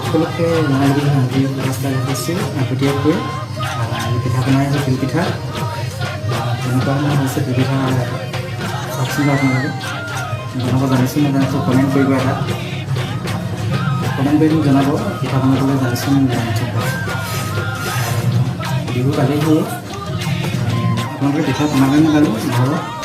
সকলোকে ৰঙালী বিহু শান্তিৰ ব্যৱস্থা ৰাখিছোঁ আগতীয়াকৈ পিঠা বনাই আছে তিলপিঠা তেনেকুৱা ধৰণৰ হৈছে তিলপিঠা চাওকচোন আপোনালোকে বনাব জানিছোঁ নাজানিছোঁ কমেণ্ট কৰিব এটা কমেণ্ট কৰি মোক জনাব পিঠা বনাবলৈ জানিছোঁ নাজানিছোঁ বিহু পালেহিয়ে আপোনালোকে পিঠা বনাবলৈ নাজানো ঘৰত